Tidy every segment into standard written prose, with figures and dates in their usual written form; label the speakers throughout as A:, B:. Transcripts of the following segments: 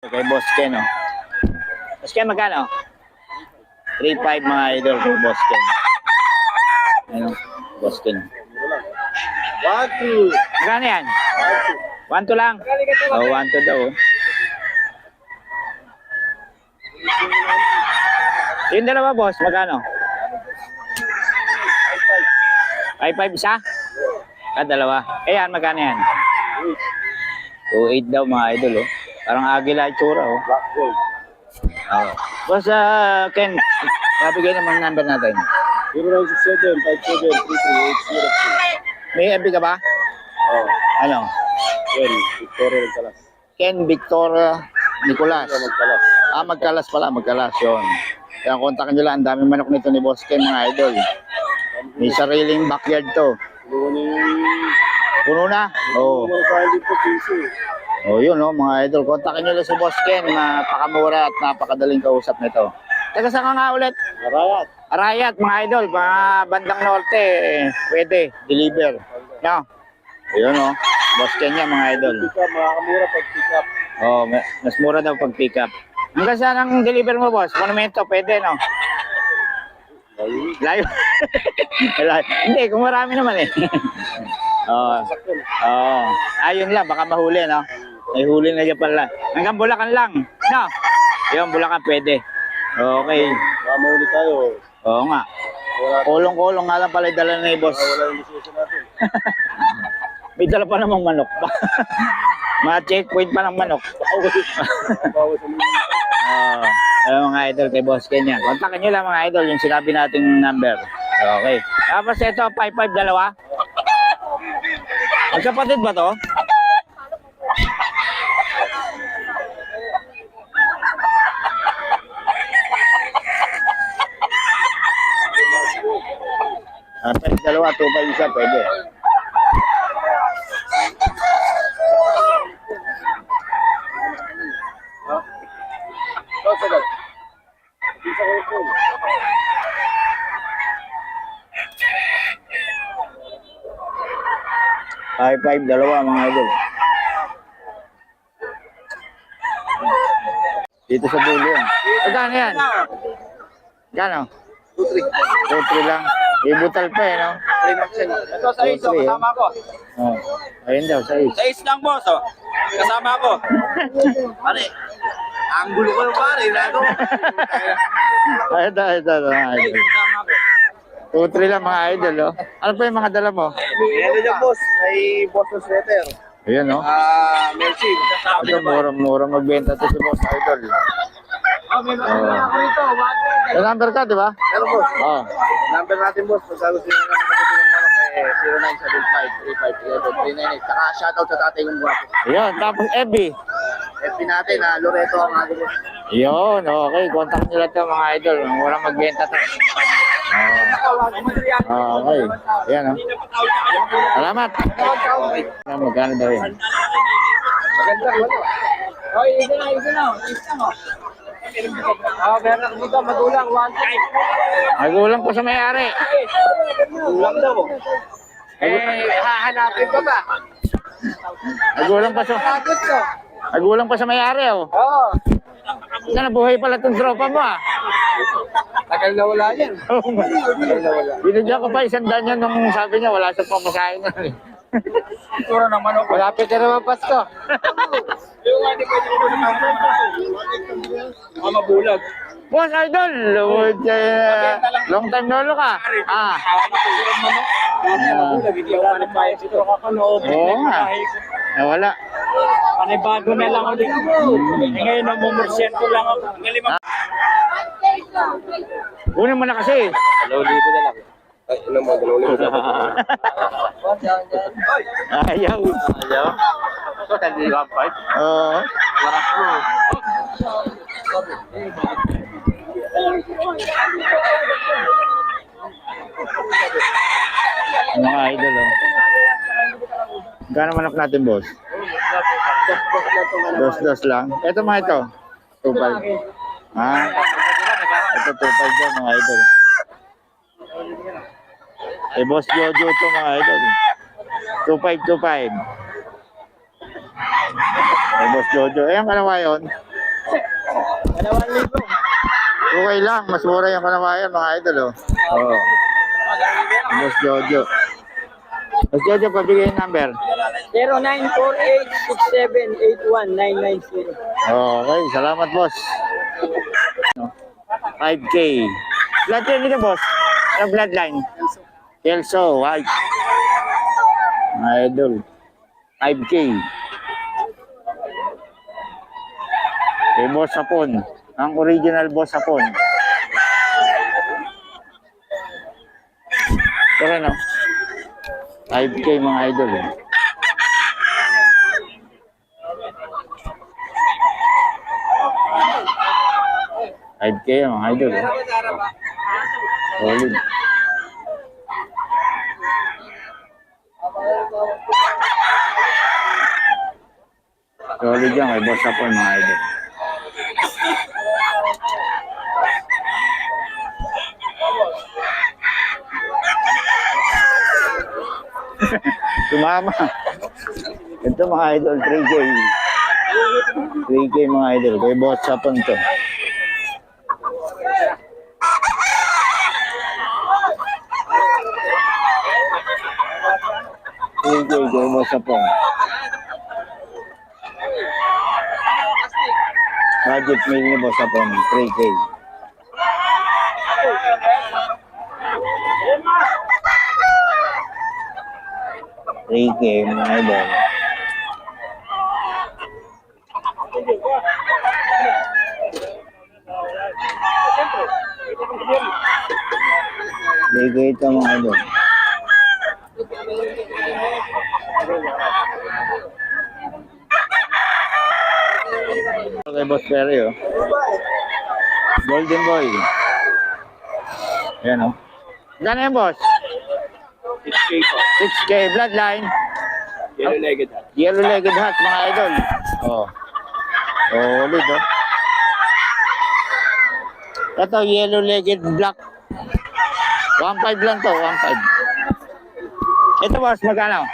A: Kay Boss Ken, no? Boss Ken, magkano? 3.5 mga idol kay Boss Ken. Ano? Boss Ken.
B: 1-2.
A: Magkano yan? 1-2 lang. Oh, 1-2 daw. Yung dalawa, boss, magkano? 5.5 isa? Dalawa. Ayan, magkano yan? 2.8 daw mga idol, oh. Parang agila itsura, oh.
B: Black gold.
A: Oh. Boss, Ken, mabigay naman number natin.
B: 0967-57-33803.
A: May FB ka ba?
B: Oh,
A: Ano?
B: Ken, Victoria Magkalas.
A: Ken Victoria Nicolas.
B: Magkalas.
A: Magkalas pala, magkalas yun. Kaya kontakin nyo lang, ang daming manok nito ni Boss Ken mga idol. May sariling backyard to. Puno na? Oo. Oh, yun no, mga idol. Kontakin nyo lang si Boss Ken. Napakamura at napakadaling kausap nito. Teka, saan ka nga ulit?
B: Arayat.
A: Arayat, mga idol. Mga bandang norte, pwede. Deliver. No? Ayun no. Boss Ken yan, mga idol.
B: Pick up, makakamura pag pick up.
A: Oh, mas mura daw pag pick up. Hanggang saan ang deliver mo, boss? Monumento, pwede, no? Layo. Hindi, kung marami naman eh. Oo. Ayun lang, baka mahuli, no? May huli na dyan pala. Hanggang Bulacan lang, no? Yung Bulacan, pwede. Okay.
B: Baka mahuli tayo.
A: Oo nga. Kulong-kulong nga lang pala yung dala na boss.
B: Wala yung lisensya natin.
A: May dala pa namang manok. Mga checkpoint pa ng manok.
B: Bawas sa mga.
A: Ayun mga idol kay Boss Ken yan. Kontakin nyo lang mga idol yung sinabi nating number. Okay. Tapos ito, 5.5 dalawa. Magkapatid ba to? Pwede dalawa, 2.5 isa, pwede.
B: Sagat. Isa ko ito.
A: Five dalawa mga idol. Dito sa dulo yan. Magkano yan? Magkano? 2-3 lang. Ibutal pa eh, no?
B: Ito sa iso, kasama ko.
A: Oh. Ayun daw, sa is.
B: Sa is lang boss, oh. Kasama ko. Pare, ang gulo ko yung pare, lalo.
A: Ito, mga idol.
B: Kasama ko.
A: 2-3 lang mga idol, oh. Ano pa yung mga dala mo?
B: Meron dyan boss, may Boston sweater.
A: Ayan, no?
B: Mercy, kasama
A: Ito, mura magbenta to si Boss Idol.
B: may makakita ako rito.
A: May number ka, di ba?
B: Meron boss.
A: Oo.
B: Number natin boss, pag gusto nyo naman matutulong manok eh, 0975-358-398. Saka shoutout sa tatay kong guwapo.
A: Ayan, tapos FB.
B: FB natin, Loreto ang ating boss.
A: Yun, okay. Contact nila to mga idol. Mura magbenta to. Okay. Ayan, oh. Salamat. Magkano daw yun?
B: Maganda wala. Oy, isa na. Isa mo. Meron ako dito, magulang, 1-5.
A: Magulang po sa may-ari.
B: Magulang daw. Hahanapin pa ba?
A: Magulang pa sa may-ari, oh.
B: Oo.
A: Sana buhay pala itong tropa mo, ah.
B: Tagal na wala yan.
A: Binigyan ko pa 100 yan nung sabi niya, wala siyang pamasahin na.
B: Tura ng manok. Malapit na naman Pasko. Yung nga, di pwede ko naman. Mga mabulag.
A: Boss Idol, long time nolo ka. Ah.
B: Mabulag, hindi ako manipayas ito.
A: Oo nga. Nawala.
B: Panibago na lang ulit. Ngayon, namumursyento lang ako.
A: Kunin mo na kasi.
B: 2,000 na lang. Ay, ilan mo, 2,000 na lang.
A: Ayaw.
B: Hindi ka 5.
A: Oo.
B: Warak mo.
A: Mga idol, oh. Gano'n manok natin, boss? Dos lang. Ito mga ito. 2.5. Ha? Ito 2.5 dyan, mga idol. Eh, Boss Jojo to mga idol. 2.5. Eh, Boss Jojo. Eh, ang kalawa yun? Okay lang, mas mura yung kanawayan mga idol oh. Oo. Boss Jojo. Boss Jojo, pabigay yung number.
C: 0948-6781-990.
A: Okay, salamat boss. 5K. Blood yun nito boss. Ano bloodline? Kelso, white. Mga idol. 5K. Eh, boss Hapon. Ang original boss Hapon. Pero no? 5K mga idol. 5K mga idol. Solid. Solid yan kay boss Hapon mga idol. Sumama. Ito mga idol, 3K. 3K mga idol. Kay boss Hapon to. Kay boss Hapon. Budget meal ni boss Hapon, 3K. Mga idol. Bigay ito mga idol. Kay Boss Perry oh. Golden Boy. Ayan oh. Gano'n yan boss?
B: 6K po.
A: 6K bloodline.
B: Yellow-legged hat.
A: Yellow-legged hat mga idol. Oh. Solid oh. Ito yellow-legged black. 1.5 lang to, 1.5. Ito boss, magkano?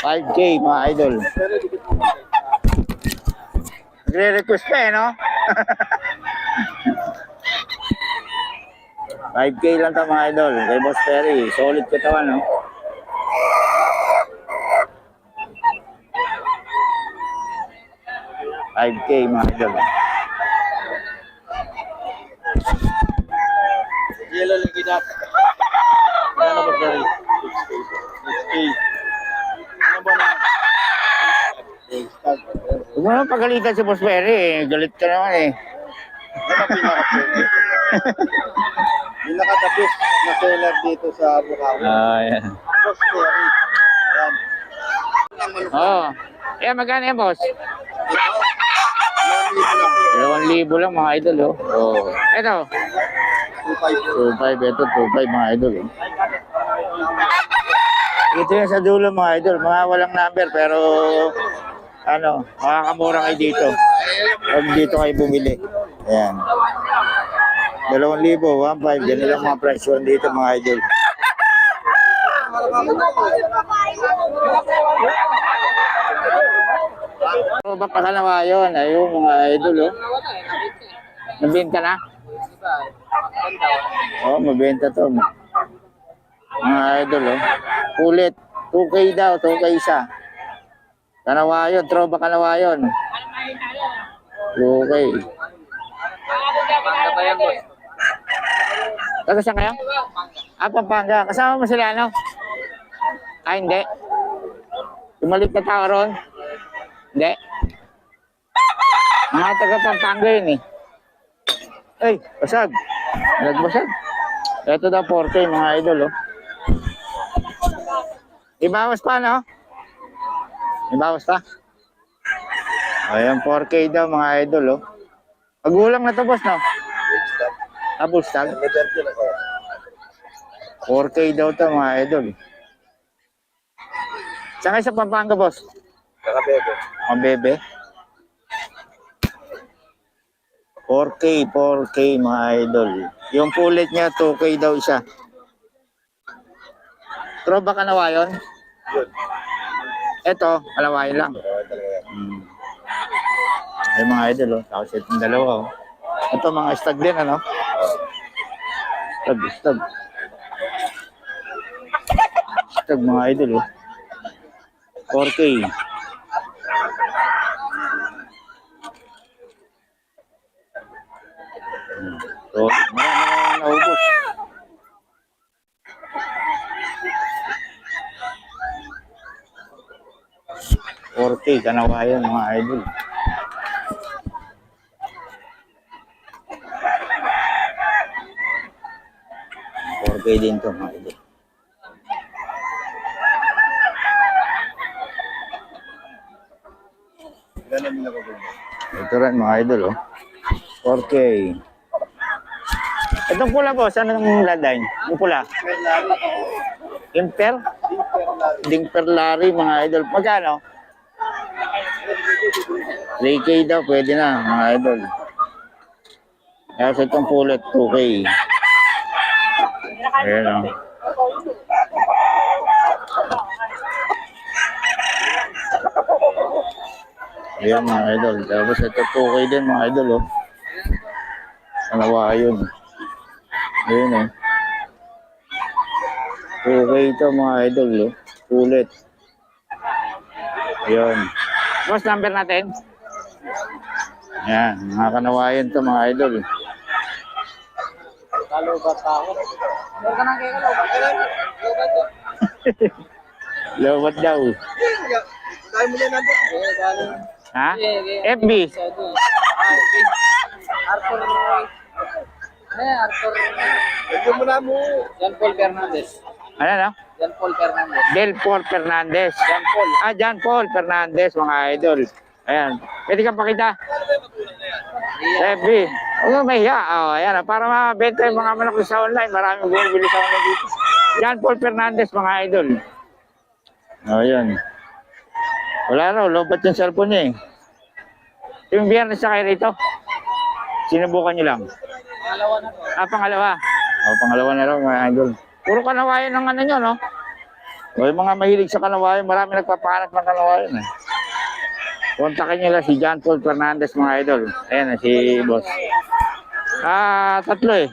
A: 5K mga idol. Nagre-request pa eh, no? 5K lang to mga idol. Kay Boss Perry, solid katawan, no? $5K mga idol.
B: Yellow-legged hat. Ano ba sir? 6K. Ano ba na?
A: Huwag mo naman pagalitan si Boss Perry, eh. Galit ka naman eh.
B: Ano pinaka-pwede? Pinaka-the-best na seller dito sa Bukawi.
A: Yan.
B: Boss Perry. Ayan.
A: Oo. Eh, magkano yan, boss?
B: 2,000 lang.
A: 2,000 lang mga idol, oh. Oh. Ito,
B: 2,500.
A: 2,500. Ito, 2,500 mga idol, oh. Ito yung sa dulo mga idol. Mga walang number, pero ano, makakamura kayo dito. Huwag dito kayo bumili. Ayan. 2,000, 1,500. Ganun lang mga presyo dito mga idol. Ano ba pakalawa yun? Ayun mga idol, oh. Nabenta na? Oo, mabenta to. Mga idol, oh. Kulit. 2K daw, 2K isa. Kanawayon, tropa kanawayon. 2K. Taga saan kayo? Pampanga. Kasama mo sila, ano? Hindi. Tumalit na tao ron? Hindi. Mga taga Pampanga yun eh. Ay, basag. Nagbasag. Ito daw 4K mga idol, oh. Ibawas pa, no? Ibawas pa? Ayan, 4K daw mga idol, oh. Magulang na to, boss, no? Full stag. 4K daw to mga idol. Saan kayo sa Pampanga, boss?
B: Kakabebe.
A: Ang bebe. 4K mga idol. Yung pulit niya, 2K daw isa. Troba kanawayon?
B: Yun.
A: Ito, kanawayon lang. Ay mga idol, oh. Tapos itong dalawa, oh. Ito mga stag din, ano? Stag. Stag mga idol, oh. 4K. So, marami na naubos. Kanawayan mga idol. Din to mga idol. Ito rin mga idol, oh. 4K. Itong pula po, saan ang ladine? Yung pula? Imper? Dimper Lari mga idol. Magkano? 3K daw, pwede na mga idol. Kaya sa itong pulot, 2K. Ayan, oh. Ayan mga idol. Tapos ito 2K din mga idol, oh. Kanawayan. Ayan, oh. 2K ito mga idol, oh. Pulit. Ayan. Boss, number natin? Ayan, mga kanawayan to mga idol.
C: Kalobat ako. Huwag ka nang kaya kalobat.
A: Lowbat daw.
C: Dahil mo na nandun.
A: Ha? FB.
C: Arthur. Arthur. Ito mo na mo. John Paul Fernandez.
A: Ano na?
C: John Paul Fernandez.
A: Del Paul Fernandez.
C: John Paul.
A: John Paul Fernandez mga idol. Ayan. Pwede kang pakita? FB. Huwag mahiya. Oh, ayan. Para mabenta yung mga manok sa online. Maraming bumibili sa online dito. John Paul Fernandez mga idol. Oh, ayan. Wala raw. Lobat yung cellphone niya eh. Yung biyernes sa kayo rito. Sinubukan nyo lang.
C: Pangalawa na to.
A: Pangalawa. Oh, pangalawa na raw mga idol. Puro kanawayan ng ano nyo, no? O, yung mga mahilig sa kanawayan, marami nagpapahanap ng kanawayan eh. Kontakin nyo lang si John Paul Fernandez mga idol. Ayan, si boss. Tatlo eh.